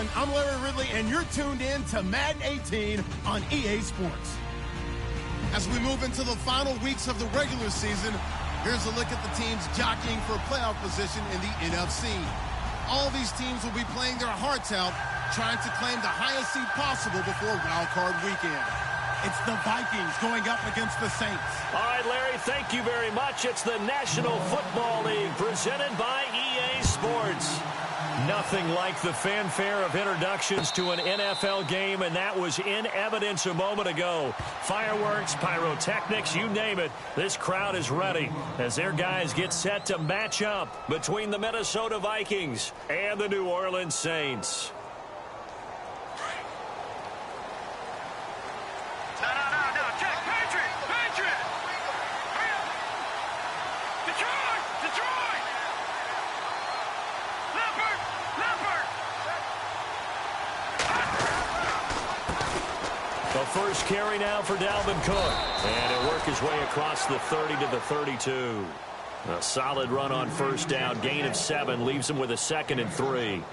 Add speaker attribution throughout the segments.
Speaker 1: everyone. I'm Larry Ridley, and you're tuned in to Madden 18 on EA Sports.
Speaker 2: As we move into the final weeks of the regular season, here's a look at the teams jockeying for playoff position in the NFC. All these teams will be playing their hearts out, trying to claim the highest seed possible before Wild Card Weekend.
Speaker 1: It's the Vikings going up against the Saints.
Speaker 3: All right, Larry, thank you very much. It's the National Football League presented by EA Sports. Nothing like the fanfare of introductions to an NFL game, and that was in evidence a moment ago. Fireworks, pyrotechnics, you name it. This crowd is ready as their guys get set to match up between the Minnesota Vikings and the New Orleans Saints. First carry now for Dalvin Cook. And he'll work his way across the 30 to the 32. A solid run on first down. Gain of 7 leaves him with a 2nd and 3.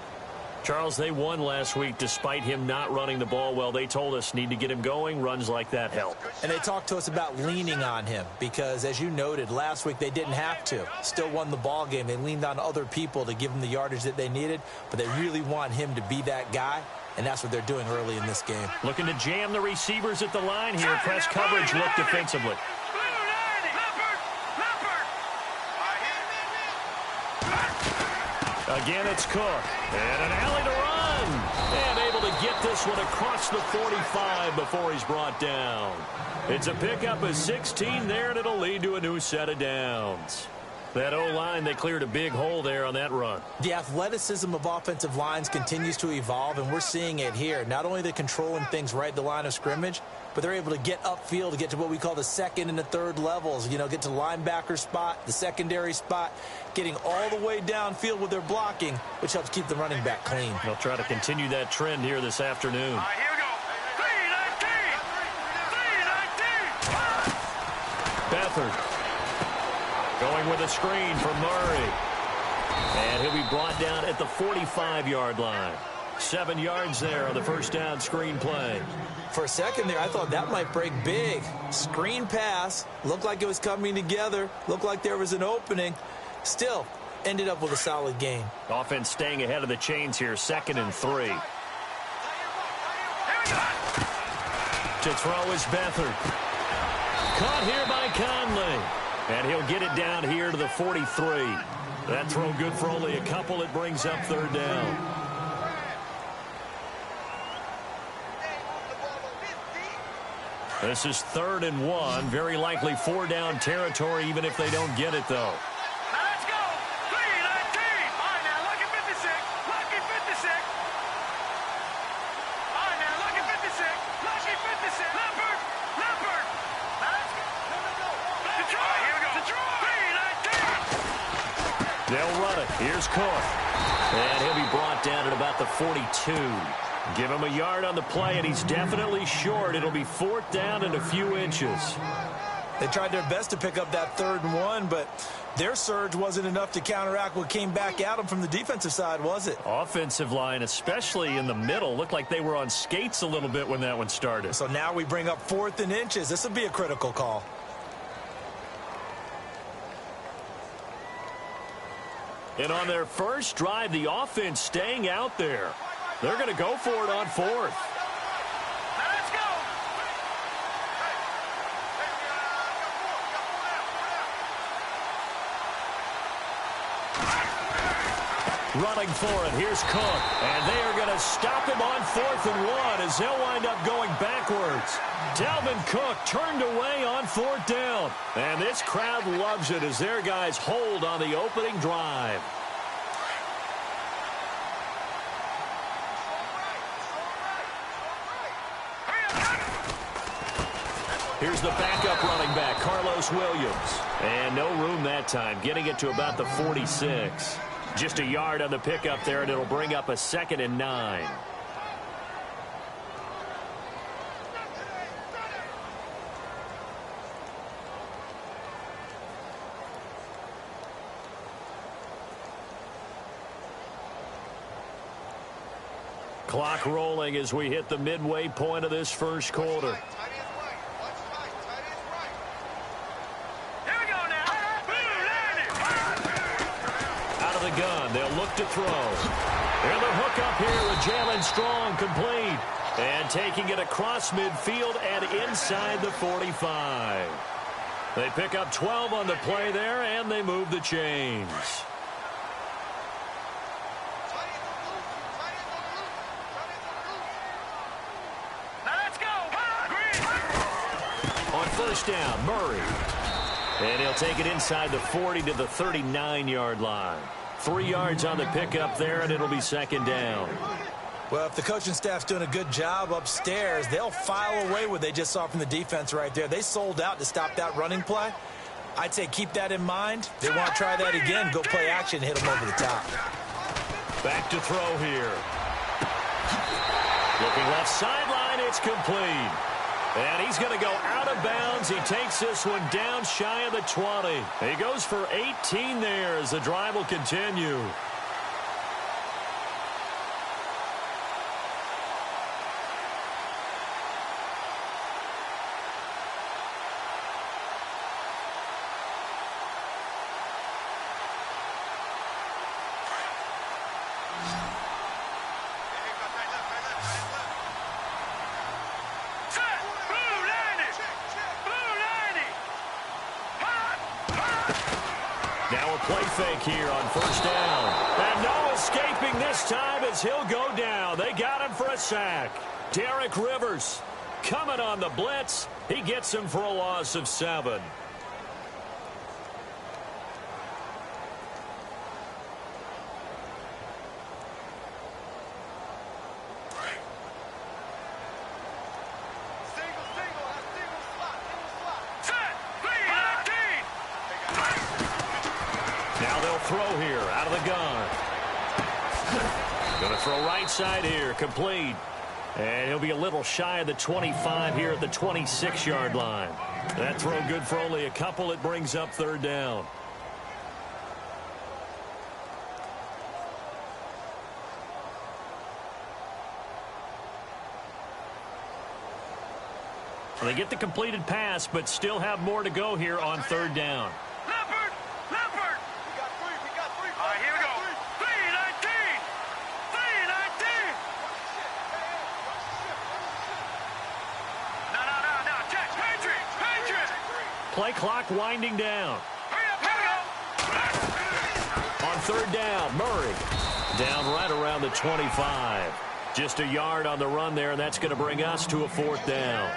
Speaker 3: Charles, they won last week despite him not running the ball well. They told us need to get him going. Runs like that help.
Speaker 4: And they talked to us about leaning on him because, as you noted, last week they didn't have to. Still won the ball game. They leaned on other people to give them the yardage that they needed, but they really want him to be that guy. And that's what they're doing early in this game.
Speaker 3: Looking to jam the receivers at the line here. Press coverage look defensively. Again, it's Cook. And an alley to run. And able to get this one across the 45 before he's brought down. It's a pickup of 16 there, and it'll lead to a new set of downs. That O-line, they cleared a big hole there on that run.
Speaker 4: The athleticism of offensive lines continues to evolve, and we're seeing it here. Not only they're controlling things right at the line of scrimmage, but they're able to get upfield to get to what we call the second and the third levels. You know, get to linebacker spot, the secondary spot, getting all the way downfield with their blocking, which helps keep the running back clean.
Speaker 3: They'll try to continue that trend here this afternoon.
Speaker 5: All right, here we go. 3-19. 3-19.
Speaker 3: Beathard. Going with a screen for Murray. And he'll be brought down at the 45-yard line. 7 yards there on the first down screen play.
Speaker 4: For a second there, I thought that might break big. Screen pass. Looked like it was coming together. Looked like there was an opening. Still, ended up with a solid game.
Speaker 3: Offense staying ahead of the chains here. 2nd and 3. To throw is Beathard. Caught here by Conley. And he'll get it down here to the 43. That throw good for only a couple. It brings up 3rd down. This is 3rd and 1. Very likely 4-down territory, even if they don't get it, though.
Speaker 5: Now let's go. 3-19. All right, now look at 56. Lucky 56. All right, now look at 56. Lucky 56. Leopard. Leopard. Now let's go. Detroit. Here we go. Detroit. 3-19.
Speaker 3: They'll run it. Here's Cook. And he'll be brought down at about the 42. Give him a yard on the play, and he's definitely short. It'll be 4th down and a few inches.
Speaker 4: They tried their best to pick up that 3rd and 1, but their surge wasn't enough to counteract what came back at them from the defensive side, was it?
Speaker 3: Offensive line, especially in the middle, looked like they were on skates a little bit when that one started.
Speaker 4: So now we bring up 4th and inches. This will be a critical call.
Speaker 3: And on their first drive, the offense staying out there. They're going to go for it on 4th.
Speaker 5: Now let's go.
Speaker 3: Running for it. Here's Cook. And they are going to stop him on 4th and 1 as they'll wind up going backwards. Dalvin Cook turned away on 4th down. And this crowd loves it as their guys hold on the opening drive. Here's the backup running back, Carlos Williams. And no room that time, getting it to about the 46. Just a yard on the pickup there, and it'll bring up a 2nd and 9. Clock rolling as we hit the midway point of this first quarter. Out of the gun, they'll look to throw. And the hook up here with Jalen Strong, complete. And taking it across midfield and inside the 45. They pick up 12 on the play there, and they move the chains. On first down, Murray. And he'll take it inside the 40 to the 39-yard line. 3 yards on the pickup there, and it'll be second down.
Speaker 4: Well, if the coaching staff's doing a good job upstairs, they'll file away what they just saw from the defense right there. They sold out to stop that running play. I'd say keep that in mind. They want to try that again. Go play action, hit them over the top.
Speaker 3: Back to throw here. Looking left sideline, it's complete. And he's going to go out of bounds. He takes this one down shy of the 20. He goes for 18 there as the drive will continue. Now a play fake here on first down. And no escaping this time as he'll go down. They got him for a sack. Derek Rivers coming on the blitz. He gets him for a loss of 7. Throw here out of the gun. Going to throw right side here, complete. And he'll be a little shy of the 25 here at the 26-yard line. That throw good for only a couple. It brings up third down. They get the completed pass, but still have more to go here on third down. Play clock winding down. On third down, Murray. Down right around the 25. Just a yard on the run there, and that's going to bring us to a fourth down.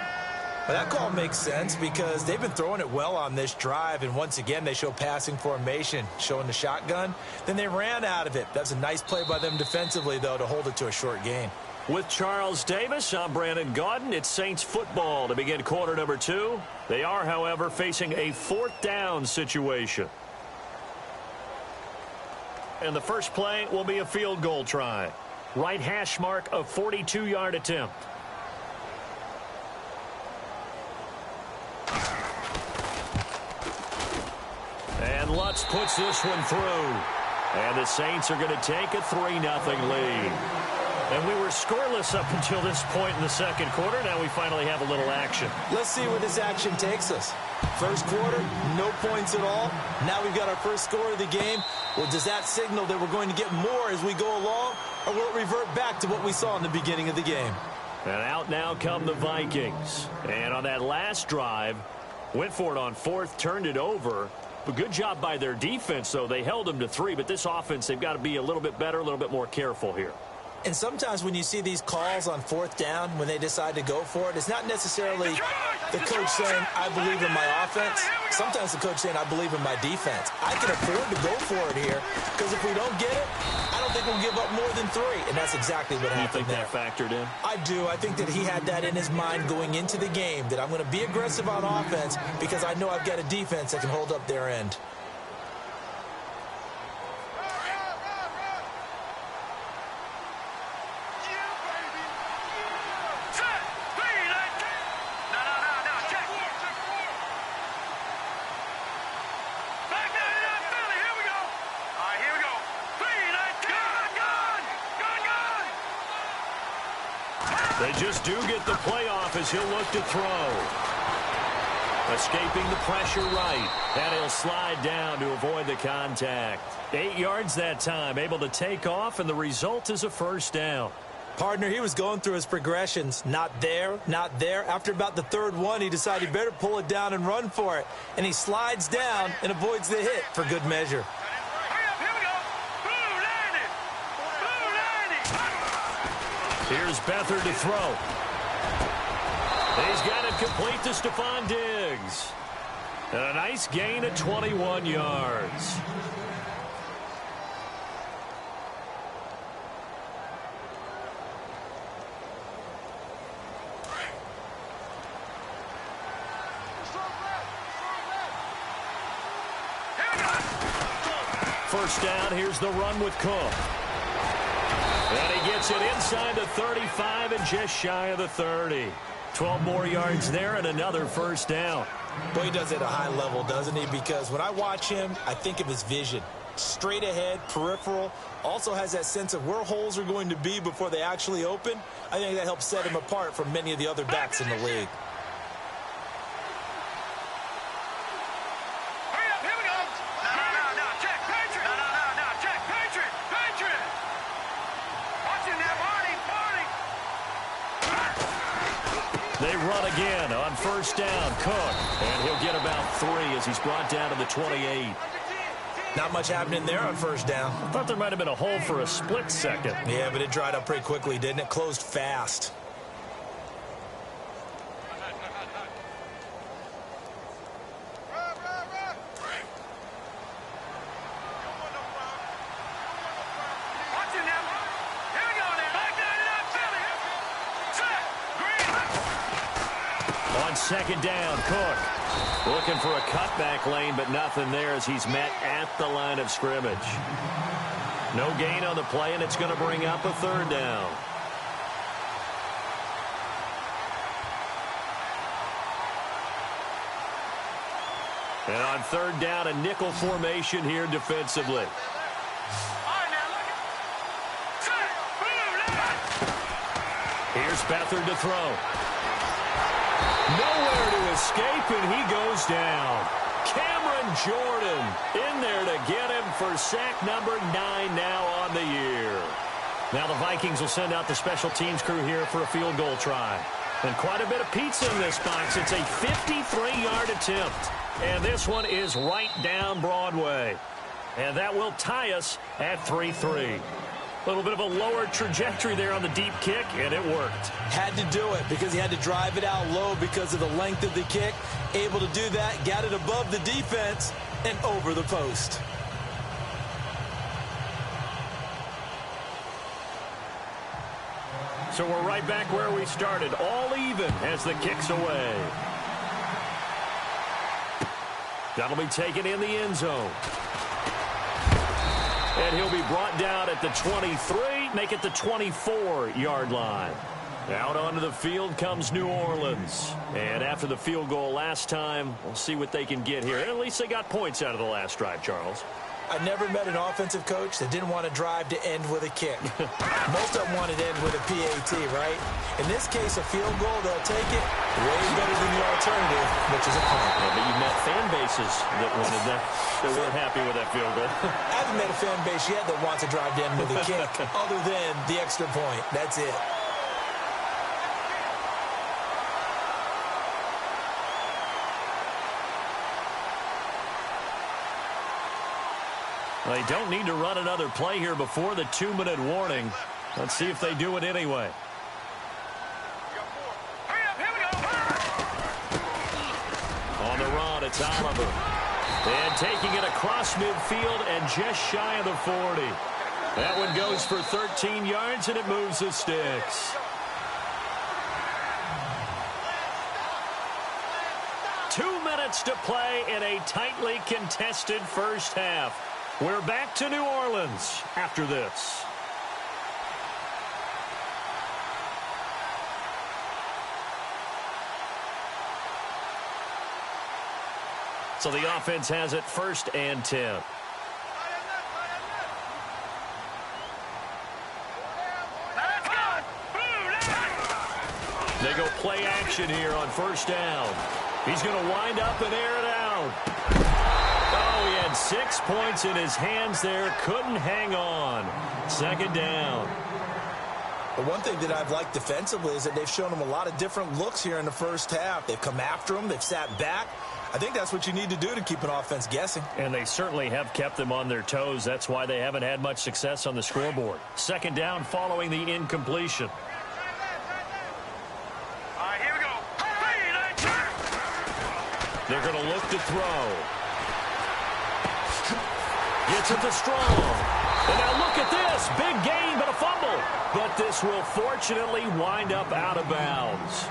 Speaker 4: Well, that call makes sense because they've been throwing it well on this drive, and once again they show passing formation, showing the shotgun. Then they ran out of it. That's a nice play by them defensively, though, to hold it to a short gain.
Speaker 3: With Charles Davis, I'm Brandon Gaudin. It's Saints football to begin quarter number 2. They are, however, facing a fourth down situation. And the first play will be a field goal try. Right hash mark, a 42-yard attempt. And Lutz puts this one through. And the Saints are going to take a 3-0 lead. And we were scoreless up until this point in the second quarter. Now we finally have a little action.
Speaker 4: Let's see where this action takes us. First quarter, no points at all. Now we've got our first score of the game. Well, does that signal that we're going to get more as we go along? Or will it revert back to what we saw in the beginning of the game?
Speaker 3: And out now come the Vikings. And on that last drive, went for it on fourth, turned it over. But good job by their defense, though. They held them to 3. But this offense, they've got to be a little bit better, a little bit more careful here.
Speaker 4: And sometimes when you see these calls on fourth down, when they decide to go for it, it's not necessarily the coach saying, I believe in my offense. Sometimes the coach saying, I believe in my defense. I can afford to go for it here because if we don't get it, I don't think we'll give up more than 3. And that's exactly what happened there.
Speaker 3: You think that factored in?
Speaker 4: I do. I think that he had that in his mind going into the game, that I'm going to be aggressive on offense because I know I've got a defense that can hold up their end.
Speaker 3: They just do get the playoff as he'll look to throw. Escaping the pressure right. And he'll slide down to avoid the contact. 8 yards that time, able to take off, and the result is a first down.
Speaker 4: Partner, he was going through his progressions. Not there, not there. After about the third one, he decided he better pull it down and run for it. And he slides down and avoids the hit for good measure.
Speaker 3: Here's Beathard to throw. He's got it complete to Stephon Diggs. And a nice gain of 21 yards. First down, here's the run with Cook. And he gets it inside the 35 and just shy of the 30. 12 more yards there and another first down.
Speaker 4: Boy, he does it at a high level, doesn't he? Because when I watch him, I think of his vision. Straight ahead, peripheral. Also has that sense of where holes are going to be before they actually open. I think that helps set him apart from many of the other backs in the league.
Speaker 3: They run again on first down. Cook. And he'll get about 3 as he's brought down to the 28.
Speaker 4: Not much happening there on first down.
Speaker 3: I thought there might have been a hole for a split second.
Speaker 4: Yeah, but it dried up pretty quickly, didn't it? Closed fast.
Speaker 3: Second down, Cook. Looking for a cutback lane, but nothing there as he's met at the line of scrimmage. No gain on the play, and it's going to bring up a third down. And on third down, a nickel formation here defensively. Here's Beathard to throw. Nowhere to escape, and he goes down. Cameron Jordan in there to get him for sack number 9 now on the year. Now the Vikings will send out the special teams crew here for a field goal try. And quite a bit of pizza in this box. It's a 53-yard attempt. And this one is right down Broadway. And that will tie us at 3-3. A little bit of a lower trajectory there on the deep kick, and it worked.
Speaker 4: Had to do it because he had to drive it out low because of the length of the kick. Able to do that, got it above the defense and over the post.
Speaker 3: So we're right back where we started, all even as the kick's away. That'll be taken in the end zone. And he'll be brought down at the 23, make it the 24-yard line. Out onto the field comes New Orleans. And after the field goal last time, we'll see what they can get here. At least they got points out of the last drive, Charles.
Speaker 4: I never met an offensive coach that didn't want to drive to end with a kick. Most of them wanted to end with a PAT, right? In this case, a field goal, they'll take it way better than the alternative, which is a punt.
Speaker 3: Yeah, but you met fan bases that wanted that. They weren't happy with that field goal.
Speaker 4: I haven't met a fan base yet that wants to drive to end with a kick other than the extra point. That's it.
Speaker 3: They don't need to run another play here before the 2-minute warning. Let's see if they do it anyway. On the run, it's Oliver. And taking it across midfield and just shy of the 40. That one goes for 13 yards, and it moves the sticks. 2 minutes to play in a tightly contested first half. We're back to New Orleans after this. So the offense has it 1st and 10. They go play action here on first down. He's going to wind up and air it out. Oh, he had 6 points in his hands there. Couldn't hang on. Second down.
Speaker 4: But one thing that I've liked defensively is that they've shown him a lot of different looks here in the first half. They've come after him. They've sat back. I think that's what you need to do to keep an offense guessing.
Speaker 3: And they certainly have kept them on their toes. That's why they haven't had much success on the scoreboard. Second down following the incompletion.
Speaker 5: Here we go.
Speaker 3: They're going to look to throw. Gets it to Strong. And now look at this. Big gain, but a fumble. But this will fortunately wind up out of bounds.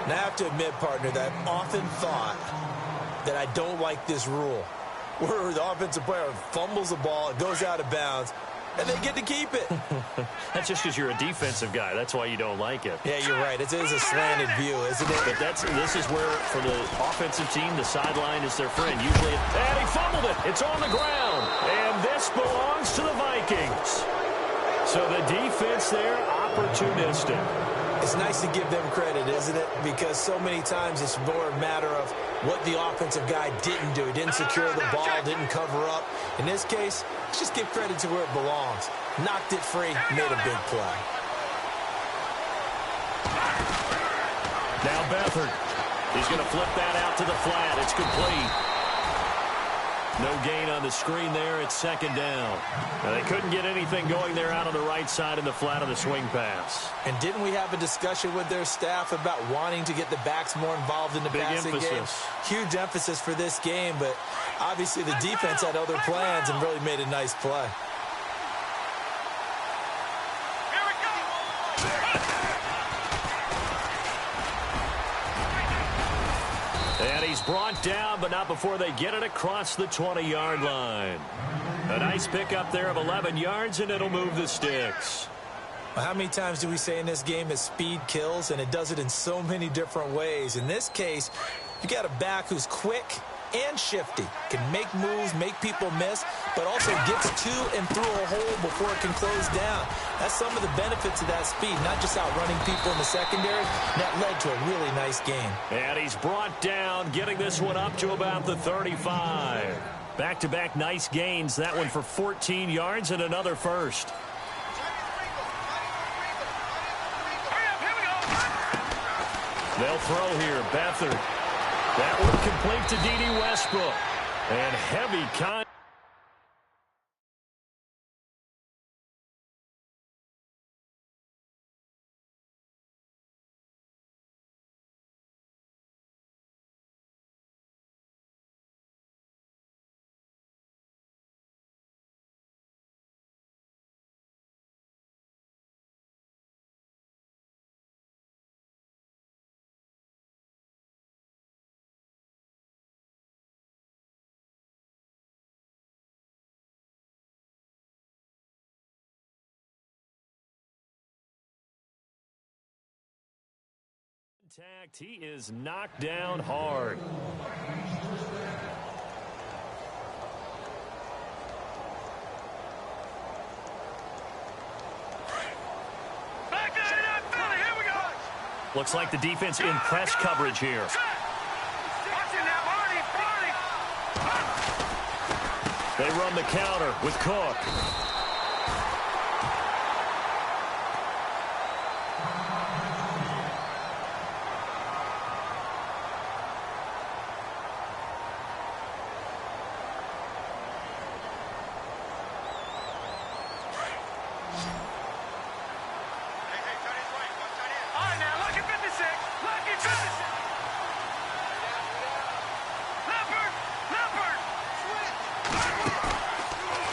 Speaker 4: And I have to admit, partner, that I've often thought that I don't like this rule, where the offensive player fumbles the ball, it goes out of bounds, and they get to keep it.
Speaker 3: That's just because you're a defensive guy. That's why you don't like it.
Speaker 4: Yeah, you're right. It is a slanted view, isn't it?
Speaker 3: But this is where, for the offensive team, the sideline is their friend. Usually, and he fumbled it. It's on the ground. And this belongs to the Vikings. So the defense there, opportunistic.
Speaker 4: It's nice to give them credit, isn't it? Because so many times it's more a matter of what the offensive guy didn't do. He didn't secure the ball, didn't cover up. In this case, let's just give credit to where it belongs. Knocked it free, made a big play.
Speaker 3: Now Beathard. He's going to flip that out to the flat. It's complete. No gain on the screen there. It's second down. Now, they couldn't get anything going there out on the right side in the flat of the swing pass.
Speaker 4: And didn't we have a discussion with their staff about wanting to get the backs more involved in the passing game? Huge emphasis for this game, but obviously the defense had other plans and really made a nice play.
Speaker 3: And he's brought down, but not before they get it across the 20-yard line. A nice pickup there of 11 yards, and it'll move the sticks.
Speaker 4: Well, how many times do we say in this game that speed kills, and it does it in so many different ways? In this case, you got a back who's quick and shifty, can make moves, make people miss, but also gets to and through a hole before it can close down. That's some of the benefits of that speed, not just outrunning people in the secondary. And that led to a really nice game.
Speaker 3: And he's brought down, getting this one up to about the 35. Back-to-back nice gains. That one for 14 yards and another first. They'll throw here. Beathard. That one complete to D.D. Westbrook. And heavy contact. He is knocked down hard.
Speaker 5: Back to the Philly. Here we go.
Speaker 3: Looks like the defense in press coverage here.
Speaker 5: Watch it now, Barney.
Speaker 3: They run the counter with Cook.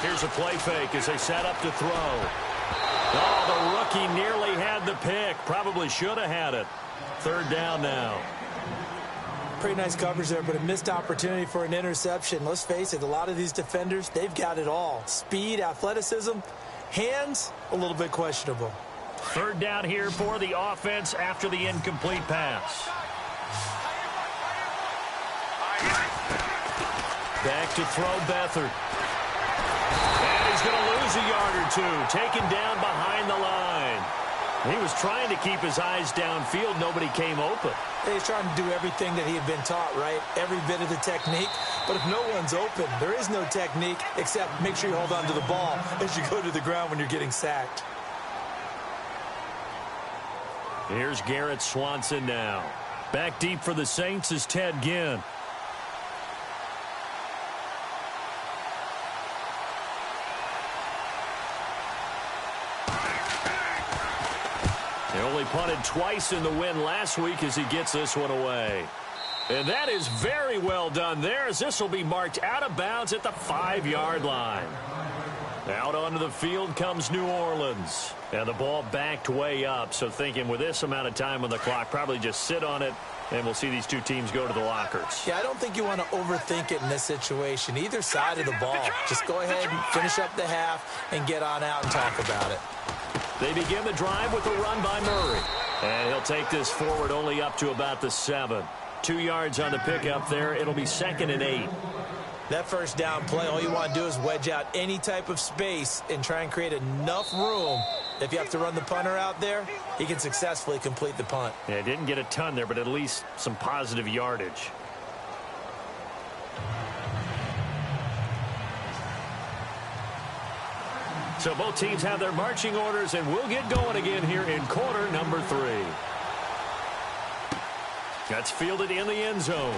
Speaker 3: Here's a play fake as they set up to throw. Oh, the rookie nearly had the pick. Probably should have had it. Third down now.
Speaker 4: Pretty nice coverage there, but a missed opportunity for an interception. Let's face it, a lot of these defenders, they've got it all. Speed, athleticism, hands, a little bit questionable.
Speaker 3: Third down here for the offense after the incomplete pass. Back to throw Beathard. And he's going to lose a yard or two. Taken down behind the line. He was trying to keep his eyes downfield. Nobody came open.
Speaker 4: He's trying to do everything that he had been taught, right? Every bit of the technique. But if no one's open, there is no technique except make sure you hold on to the ball as you go to the ground when you're getting sacked.
Speaker 3: Here's Garrett Swanson now. Back deep for the Saints is Ted Ginn. He only punted twice in the win last week as he gets this one away. And that is very well done there, as this will be marked out of bounds at the 5-yard line. Out onto the field comes New Orleans. And the ball backed way up, so thinking with this amount of time on the clock, probably just sit on it, and we'll see these two teams go to the lockers.
Speaker 4: Yeah, I don't think you want to overthink it in this situation. Either side of the ball. Just go ahead and finish up the half and get on out and talk about it.
Speaker 3: They begin the drive with a run by Murray. And he'll take this forward only up to about the 7. 2 yards on the pickup there. It'll be 2nd and 8.
Speaker 4: That first down play, all you want to do is wedge out any type of space and try and create enough room. If you have to run the punter out there, he can successfully complete the punt.
Speaker 3: Yeah, didn't get a ton there, but at least some positive yardage. So both teams have their marching orders, and we'll get going again here in quarter number 3. That's fielded in the end zone.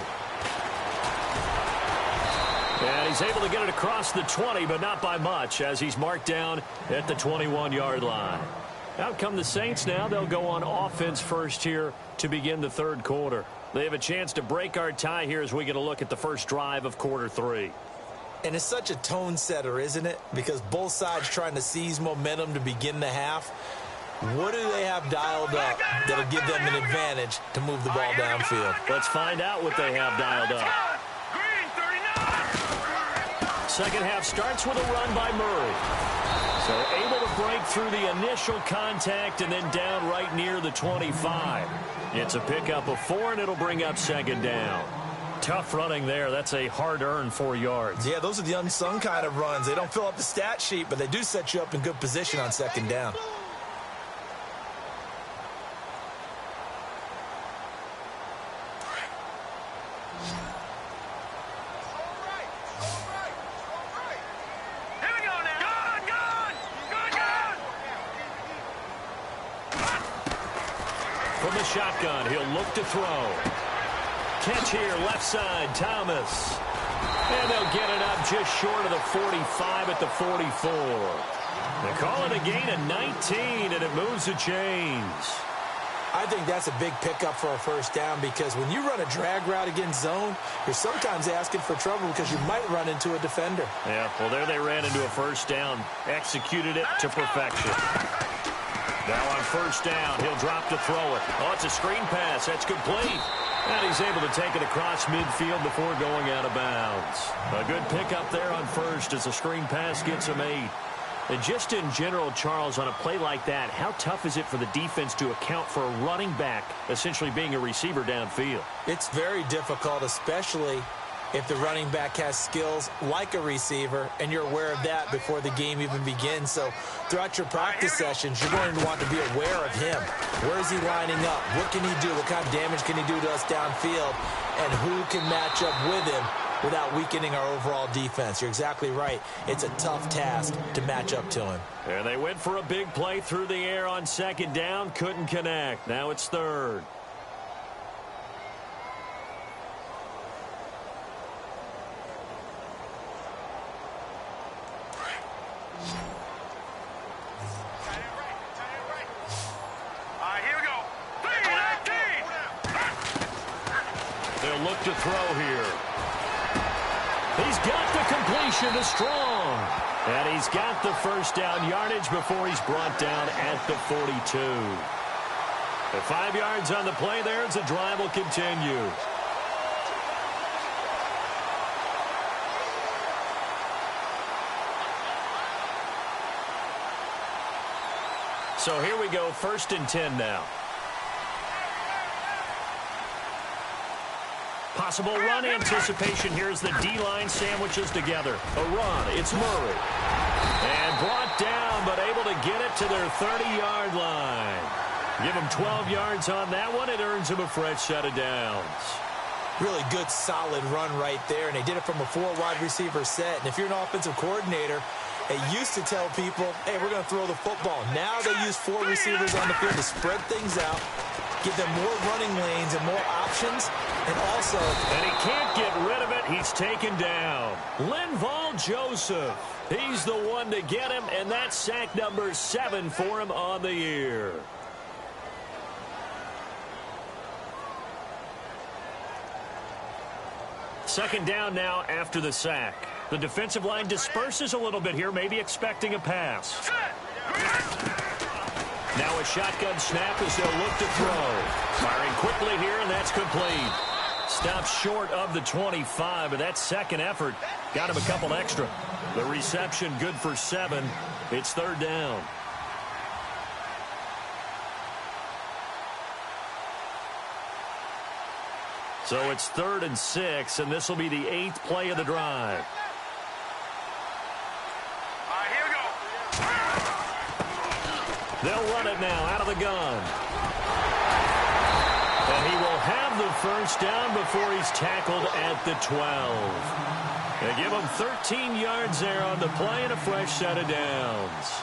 Speaker 3: And he's able to get it across the 20, but not by much, as he's marked down at the 21-yard line. Out come the Saints now. They'll go on offense first here to begin the third quarter. They have a chance to break our tie here as we get a look at the first drive of quarter 3.
Speaker 4: And it's such a tone setter, isn't it? Because both sides trying to seize momentum to begin the half. What do they have dialed up that'll give them an advantage to move the ball downfield?
Speaker 3: Let's find out what they have dialed up. Second half starts with a run by Murray. So able to break through the initial contact and then down right near the 25. It's a pickup of 4, and it'll bring up 2nd down. Tough running there. That's a hard-earned 4 yards.
Speaker 4: Yeah, those are the unsung kind of runs. They don't fill up the stat sheet, but they do set you up in good position on 2nd down.
Speaker 3: From the shotgun, he'll look to throw. Catch here, left side, Thomas. And they'll get it up just short of the 45 at the 44. They call it a gain of 19, and it moves the chains.
Speaker 4: I think that's a big pickup for a first down, because when you run a drag route against zone, you're sometimes asking for trouble because you might run into a defender.
Speaker 3: Yeah, well, there they ran into a first down. Executed it to perfection. Now on first down, he'll drop to throw it. Oh, it's a screen pass. That's complete. And he's able to take it across midfield before going out of bounds. A good pickup there on first as the screen pass gets him 8. And just in general, Charles, on a play like that, how tough is it for the defense to account for a running back essentially being a receiver downfield?
Speaker 4: It's very difficult, especially if the running back has skills like a receiver, and you're aware of that before the game even begins. So throughout your practice sessions, you're going to want to be aware of him. Where is he lining up? What can he do? What kind of damage can he do to us downfield? And who can match up with him without weakening our overall defense? You're exactly right. It's a tough task to match up to him.
Speaker 3: And they went for a big play through the air on 2nd down. Couldn't connect. Now it's 3rd. They'll look to throw here. He's got the completion to Strong. And he's got the first down yardage before he's brought down at the 42. The 5 yards on the play there as the drive will continue. So here we go, 1st and 10 now. Possible run anticipation here as the D-line sandwiches together. A run. It's Murray. And brought down, but able to get it to their 30-yard line. Give him 12 yards on that one. It earns him a fresh set of downs.
Speaker 4: Really good, solid run right there, and they did it from a 4-wide receiver set. And if you're an offensive coordinator, they used to tell people, hey, we're going to throw the football. Now they use 4 receivers on the field to spread things out, give them more running lanes and more options, and also...
Speaker 3: And he can't get rid of it. He's taken down. Linval Joseph. He's the one to get him, and that's sack number 7 for him on the year. Second down now after the sack. The defensive line disperses a little bit here, maybe expecting a pass. Now a shotgun snap as they'll look to throw. Firing quickly here, and that's complete. Stops short of the 25, but that second effort got him a couple extra. The reception good for 7. It's third down. So it's 3rd and 6, and this will be the 8th play of the drive.
Speaker 5: Here we go.
Speaker 3: They'll run it now out of the gun. And he will have the first down before he's tackled at the 12. They give him 13 yards there on the play and a fresh set of downs.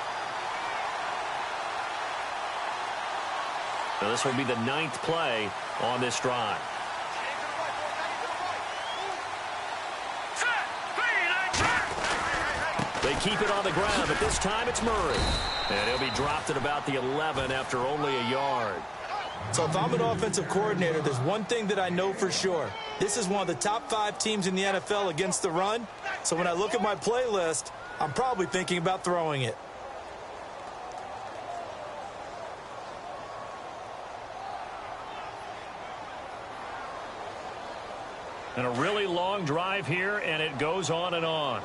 Speaker 3: So this will be the 9th play on this drive. They keep it on the ground, but this time it's Murray. And he'll be dropped at about the 11 after only a yard.
Speaker 4: So if I'm an offensive coordinator, there's one thing that I know for sure. This is one of the top 5 teams in the NFL against the run. So when I look at my playlist, I'm probably thinking about throwing it.
Speaker 3: And a really long drive here, and it goes on and on.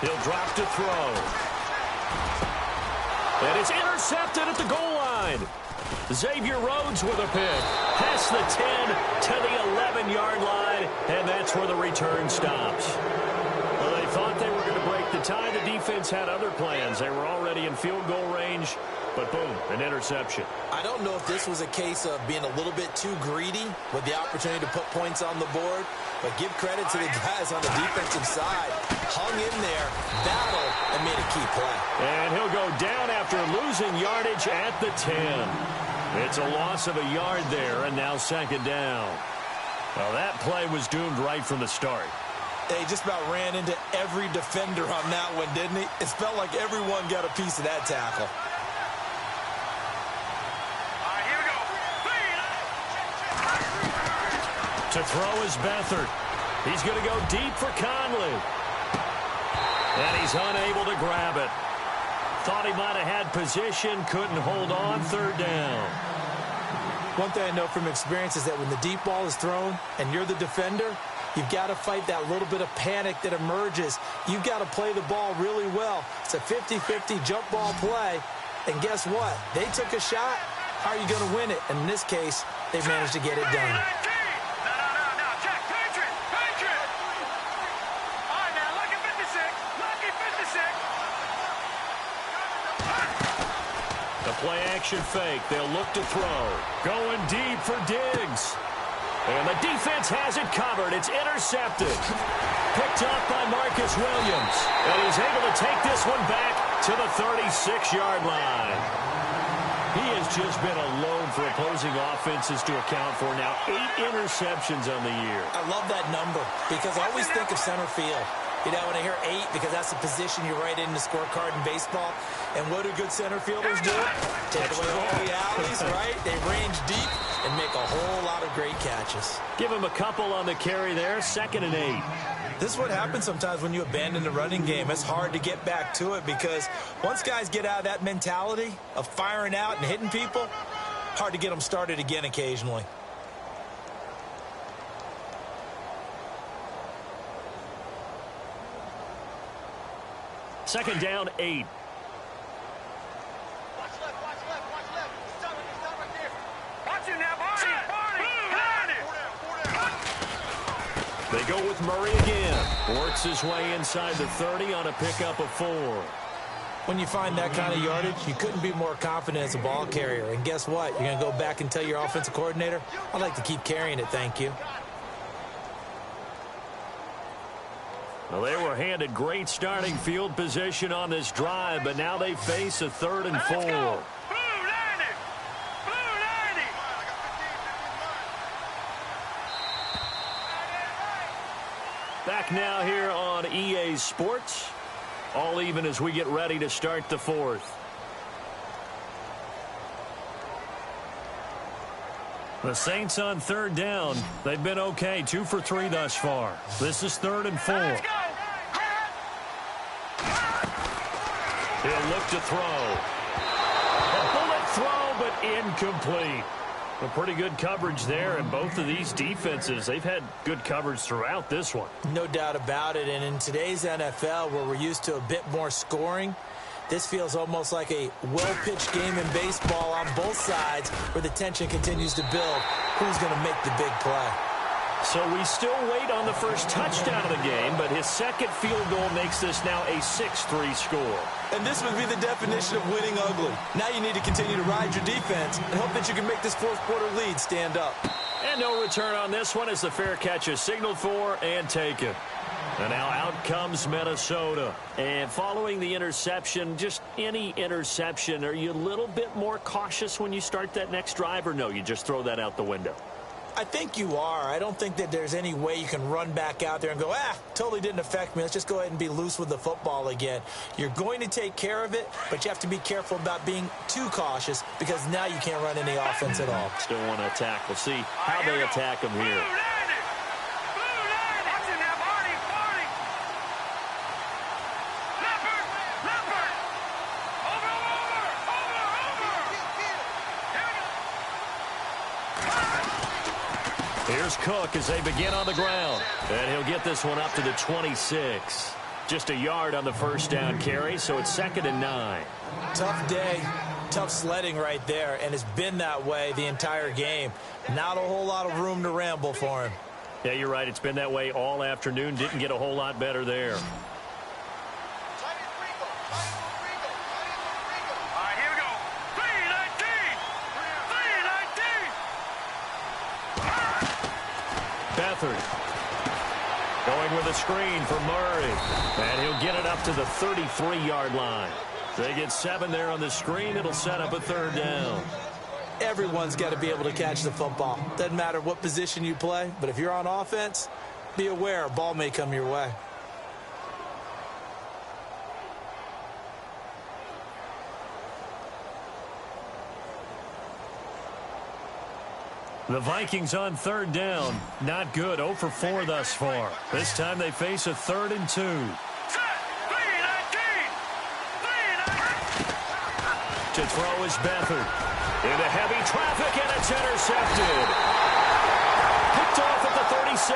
Speaker 3: He'll drop to throw. And it's intercepted at the goal line. Xavier Rhodes with a pick. Past the 10 to the 11-yard line, and that's where the return stops. Well, they thought they were going to break the tie. The defense had other plans. They were already in field goal range, but boom, an interception.
Speaker 4: I don't know if this was a case of being a little bit too greedy with the opportunity to put points on the board, but give credit to the guys on the defensive side. Hung in there, battled, and made a key play.
Speaker 3: And he'll go down after losing yardage at the 10. It's a loss of a yard there, and now second down. Well, that play was doomed right from the start.
Speaker 4: They just about ran into every defender on that one, didn't he? It felt like everyone got a piece of that tackle.
Speaker 5: Here we go.
Speaker 3: To throw is Beathard. He's going to go deep for Conley. And he's unable to grab it. Thought he might have had position, couldn't hold on, third down.
Speaker 4: One thing I know from experience is that when the deep ball is thrown and you're the defender, you've got to fight that little bit of panic that emerges. You've got to play the ball really well. It's a 50-50 jump ball play. And guess what? They took a shot. How are you going to win it? And in this case, they managed to get it done.
Speaker 3: Play-action fake. They'll look to throw. Going deep for Diggs. And the defense has it covered. It's intercepted. Picked up by Marcus Williams. And he's able to take this one back to the 36-yard line. He has just been alone for opposing offenses to account for now 8 interceptions on the year.
Speaker 4: I love that number because I always think of center field. You know, when I hear 8, because that's the position you write in the scorecard in baseball. And what do good center fielders do? Take away all the alleys, right? They range deep and make a whole lot of great catches.
Speaker 3: Give him a couple on the carry there, 2nd and 8.
Speaker 4: This is what happens sometimes when you abandon the running game. It's hard to get back to it because once guys get out of that mentality of firing out and hitting people, hard to get them started again occasionally.
Speaker 3: Second down, 8.
Speaker 5: Watch left, watch left, watch left. Stop right there.
Speaker 3: They go with Murray again. Works his way inside the 30 on a pickup of 4.
Speaker 4: When you find that kind of yardage, you couldn't be more confident as a ball carrier. And guess what? You're going to go back and tell your offensive coordinator, I'd like to keep carrying it, thank you.
Speaker 3: Well, they were handed great starting field position on this drive, but now they face a 3rd and 4.
Speaker 5: Blue 90! Blue 90!
Speaker 3: Back now here on EA Sports. All even as we get ready to start the 4th. The Saints on 3rd down. They've been okay, 2 for 3 thus far. This is 3rd and 4. He'll look to throw. A bullet throw, but incomplete. A pretty good coverage there, and both of these defenses, they've had good coverage throughout this one.
Speaker 4: No doubt about it, and in today's NFL, where we're used to a bit more scoring, this feels almost like a well-pitched game in baseball on both sides where the tension continues to build. Who's going to make the big play?
Speaker 3: So we still wait on the first touchdown of the game, but his second field goal makes this now a 6-3 score.
Speaker 4: And this would be the definition of winning ugly. Now you need to continue to ride your defense and hope that you can make this fourth-quarter lead stand up.
Speaker 3: And no return on this one as the fair catch is signaled for and taken. And now out comes Minnesota. And following the interception, just any interception, are you a little bit more cautious when you start that next drive, or no, you just throw that out the window?
Speaker 4: I think you are. I don't think that there's any way you can run back out there and go, totally didn't affect me. Let's just go ahead and be loose with the football again. You're going to take care of it, but you have to be careful about being too cautious because now you can't run any offense at all.
Speaker 3: Still want to attack. We'll see how they attack them here. Here's Cook as they begin on the ground. And he'll get this one up to the 26. Just a yard on the first down carry, so it's 2nd and 9.
Speaker 4: Tough day, tough sledding right there, and it's been that way the entire game. Not a whole lot of room to ramble for him.
Speaker 3: Yeah, you're right. It's been that way all afternoon. Didn't get a whole lot better there. Going with a screen for Murray. And he'll get it up to the 33-yard line. They get 7 there on the screen. It'll set up a 3rd down.
Speaker 4: Everyone's got to be able to catch the football. Doesn't matter what position you play, but if you're on offense, be aware a ball may come your way.
Speaker 3: The Vikings on 3rd down. Not good. 0 for 4 thus far. This time they face a 3rd and 2. To throw is Beathard. Into heavy traffic, and it's intercepted. Picked off at the 36.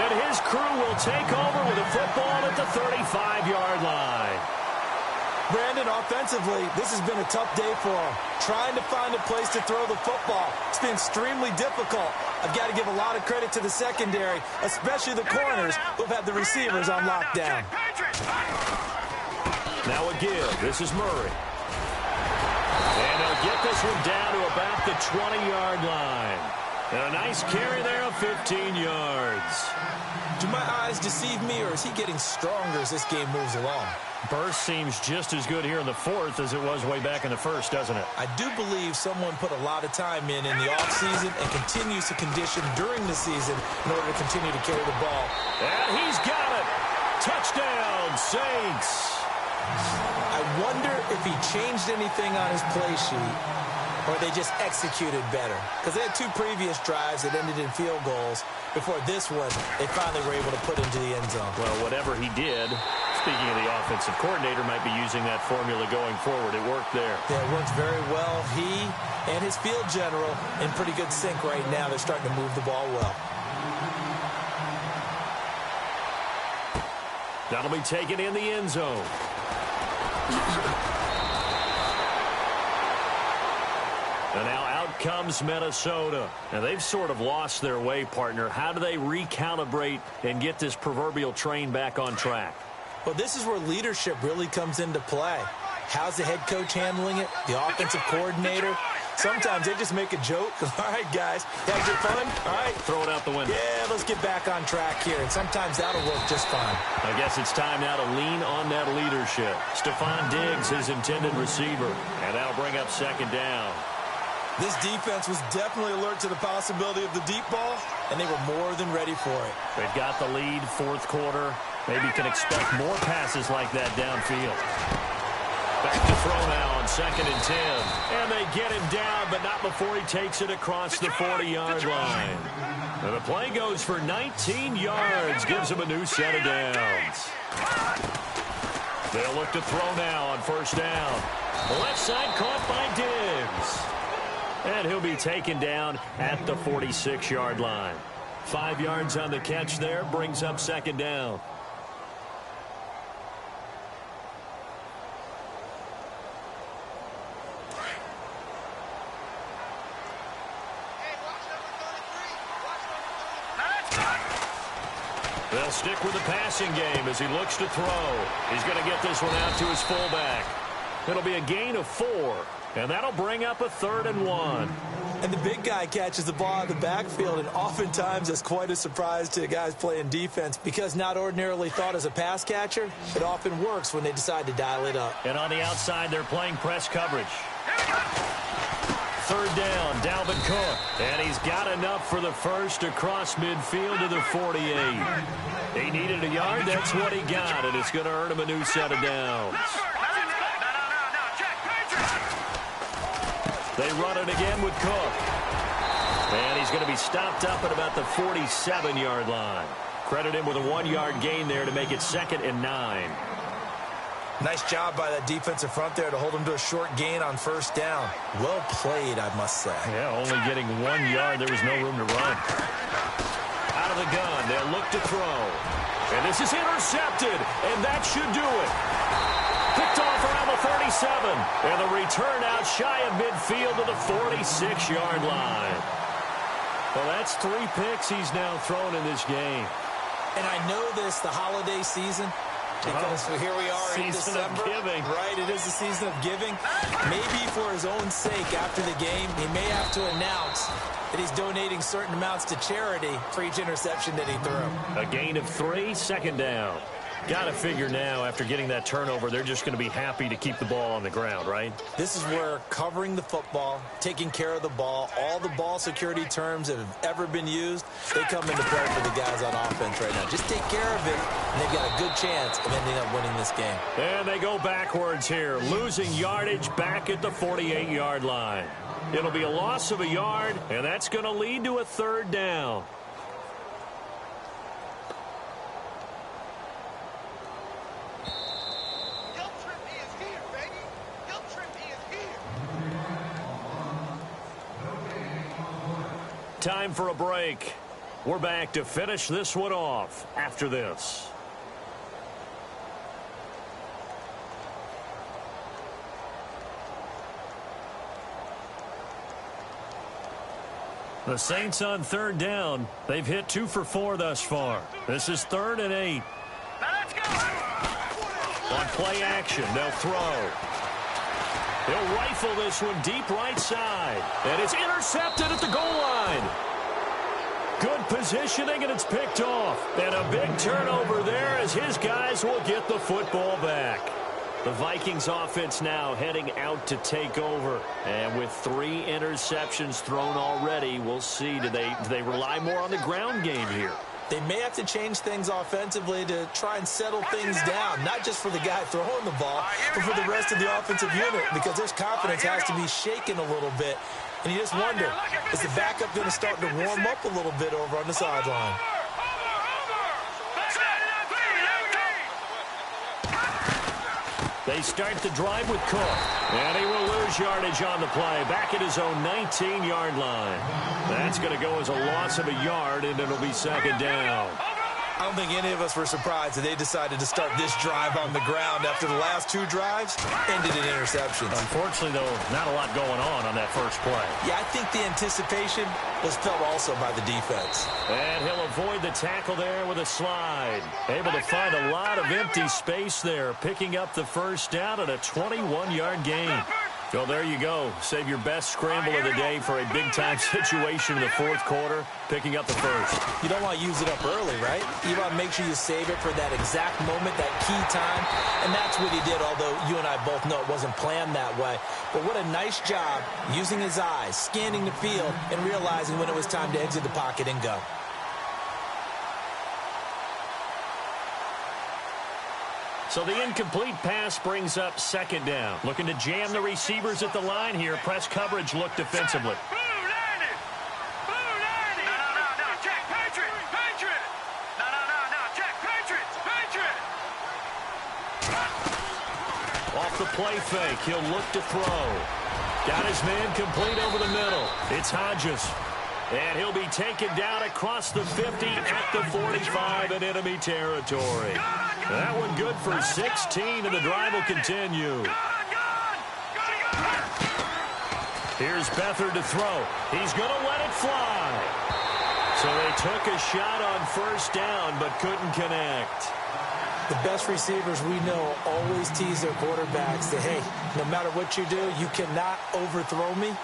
Speaker 3: And his crew will take over with a football at the 35-yard line.
Speaker 4: Brandon, offensively, this has been a tough day for him. Trying to find a place to throw the football. It's been extremely difficult. I've got to give a lot of credit to the secondary, especially the corners who've had the receivers on lockdown.
Speaker 3: Now a give. This is Murray. And he'll get this one down to about the 20-yard line. And a nice carry there of 15 yards.
Speaker 4: Do my eyes deceive me, or is he getting stronger as this game moves along?
Speaker 3: Burst seems just as good here in the 4th as it was way back in the 1st, doesn't it?
Speaker 4: I do believe someone put a lot of time in the offseason and continues to condition during the season in order to continue to carry the ball.
Speaker 3: And he's got it. Touchdown, Saints.
Speaker 4: I wonder if he changed anything on his play sheet or they just executed better. Because they had 2 previous drives that ended in field goals. Before this one, they finally were able to put into the end zone.
Speaker 3: Well, whatever he did, speaking of the offensive coordinator, might be using that formula going forward. It worked there.
Speaker 4: Yeah, it works very well. He and his field general in pretty good sync right now. They're starting to move the ball well.
Speaker 3: That'll be taken in the end zone. And now out comes Minnesota. And they've sort of lost their way, partner. How do they recalibrate and get this proverbial train back on track?
Speaker 4: Well, this is where leadership really comes into play. How's the head coach handling it? The offensive coordinator? Sometimes they just make a joke. All right, guys, have your fun? All right.
Speaker 3: Throw it out the window.
Speaker 4: Yeah, let's get back on track here. And sometimes that'll work just fine.
Speaker 3: I guess it's time now to lean on that leadership. Stephon Diggs, his intended receiver. And that'll bring up second down.
Speaker 4: This defense was definitely alert to the possibility of the deep ball, and they were more than ready for it.
Speaker 3: They've got the lead, fourth quarter. Maybe can expect more passes like that downfield. Back to throw now on 2nd and 10. And they get him down, but not before he takes it across the 40-yard line. And the play goes for 19 yards, gives him a new set of downs. They'll look to throw now on 1st down. Left side caught by Diggs. And he'll be taken down at the 46-yard line. 5 yards on the catch there, brings up 2nd down. They'll stick with the passing game as he looks to throw. He's going to get this one out to his fullback. It'll be a gain of 4, and that'll bring up a 3rd and 1.
Speaker 4: And the big guy catches the ball in the backfield, and oftentimes that's quite a surprise to guys playing defense because not ordinarily thought as a pass catcher, it often works when they decide to dial it up.
Speaker 3: And on the outside, they're playing press coverage. 3rd down, Dalvin Cook. And he's got enough for the first across midfield to the 48. He needed a yard. That's what he got, and it's going to earn him a new set of downs. They run it again with Cook. And he's going to be stopped up at about the 47-yard line. Credit him with a 1-yard gain there to make it 2nd and 9.
Speaker 4: Nice job by that defensive front there to hold him to a short gain on 1st down. Well played, I must say.
Speaker 3: Yeah, only getting 1 yard. There was no room to run. Out of the gun, they'll look to throw. And this is intercepted, and that should do it. Picked off around the 37. And the return out shy of midfield to the 46-yard line. Well, that's 3 picks he's now thrown in this game.
Speaker 4: And I know this, the holiday season, because here we are in December.
Speaker 3: Season of giving.
Speaker 4: Right, it is the season of giving. Maybe for his own sake after the game, he may have to announce that he's donating certain amounts to charity for each interception that he threw.
Speaker 3: A gain of 3, 2nd down. Got to figure now, after getting that turnover, they're just going to be happy to keep the ball on the ground, right?
Speaker 4: This is where covering the football, taking care of the ball, all the ball security terms that have ever been used, they come into play for the guys on offense right now. Just take care of it, and they've got a good chance of ending up winning this game.
Speaker 3: And they go backwards here, losing yardage back at the 48-yard line. It'll be a loss of a yard, and that's going to lead to a 3rd down. Time for a break. We're back to finish this one off after this. The Saints on 3rd down. They've hit 2 for 4 thus far. This is 3rd and 8.
Speaker 5: Let's go.
Speaker 3: On play action, they'll throw. They'll rifle this one deep right side. And it's intercepted at the goal line. Good positioning, and it's picked off. And a big turnover there as his guys will get the football back. The Vikings offense now heading out to take over. And with 3 interceptions thrown already, we'll see. Do they rely more on the ground game here?
Speaker 4: They may have to change things offensively to try and settle things down, not just for the guy throwing the ball, but for the rest of the offensive unit, because their confidence has to be shaken a little bit. And you just wonder, is the backup going to start to warm up a little bit over on the sideline?
Speaker 3: They start the drive with Cook. And he will lose yardage on the play. Back at his own 19-yard line. That's going to go as a loss of a yard, and it'll be 2nd down.
Speaker 4: I don't think any of us were surprised that they decided to start this drive on the ground after the last 2 drives ended in interceptions.
Speaker 3: Unfortunately, though, not a lot going on that first play.
Speaker 4: Yeah, I think the anticipation was felt also by the defense.
Speaker 3: And he'll avoid the tackle there with a slide. Able to find a lot of empty space there, picking up the first down at a 21-yard gain. Well, there you go. Save your best scramble of the day for a big-time situation in the fourth quarter, picking up the first.
Speaker 4: You don't want to use it up early, right? You want to make sure you save it for that exact moment, that key time, and that's what he did, although you and I both know it wasn't planned that way. But what a nice job using his eyes, scanning the field, and realizing when it was time to exit the pocket and go.
Speaker 3: So the incomplete pass brings up second down. Looking to jam the receivers at the line here. Press coverage look defensively.
Speaker 5: Blue 90! Blue 90! No, Jack, Patriot! Patriot! No, Jack, Patriot! Patriot!
Speaker 3: Off the play fake, he'll look to throw. Got his man complete over the middle. It's Hodges. And he'll be taken down across the 50 at the 45 in enemy territory. That one good for 16, and the drive will continue. Here's Beathard to throw. He's going to let it fly. So they took a shot on first down, but couldn't connect.
Speaker 4: The best receivers we know always tease their quarterbacks that, hey, no matter what you do, you cannot overthrow me.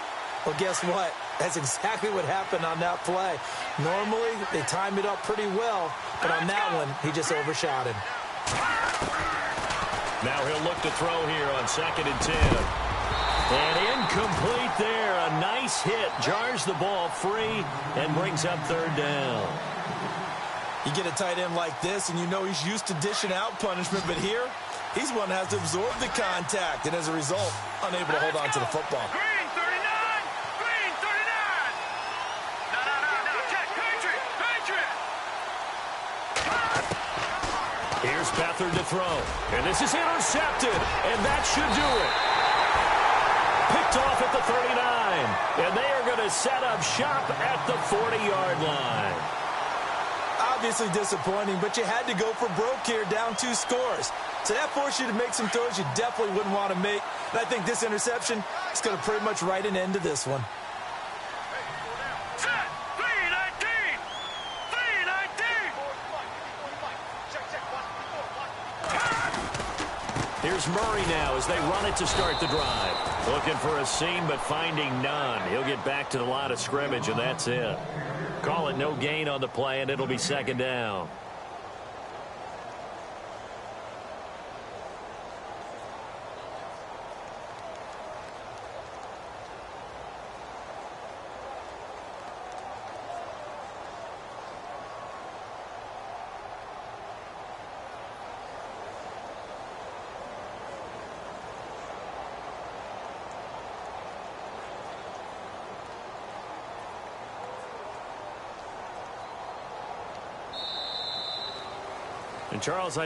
Speaker 4: Well, guess what? That's exactly what happened on that play. Normally, they time it up pretty well, but on that one, he just overshot him.
Speaker 3: Now he'll look to throw here on 2nd and 10. And incomplete there. A nice hit. Jars the ball free and brings up 3rd down.
Speaker 4: You get a tight end like this, and you know he's used to dishing out punishment, but here, he's one that has to absorb the contact, and as a result, unable to hold on to the football.
Speaker 5: Green 39! Green 39! No, Jack, Patriot! Patriot!
Speaker 3: Here's Beathard to throw. And this is intercepted. And that should do it. Picked off at the 39. And they are going to set up shop at the 40-yard line.
Speaker 4: Obviously disappointing, but you had to go for broke here, down 2 scores. So that forced you to make some throws you definitely wouldn't want to make. And I think this interception is going to pretty much write an end to this one.
Speaker 5: Set! 319! 319!
Speaker 3: Here's Murray now as they run it to start the drive. Looking for a seam, but finding none. He'll get back to the line of scrimmage, and that's it. Call it no gain on the play, and it'll be 2nd down. And Charles,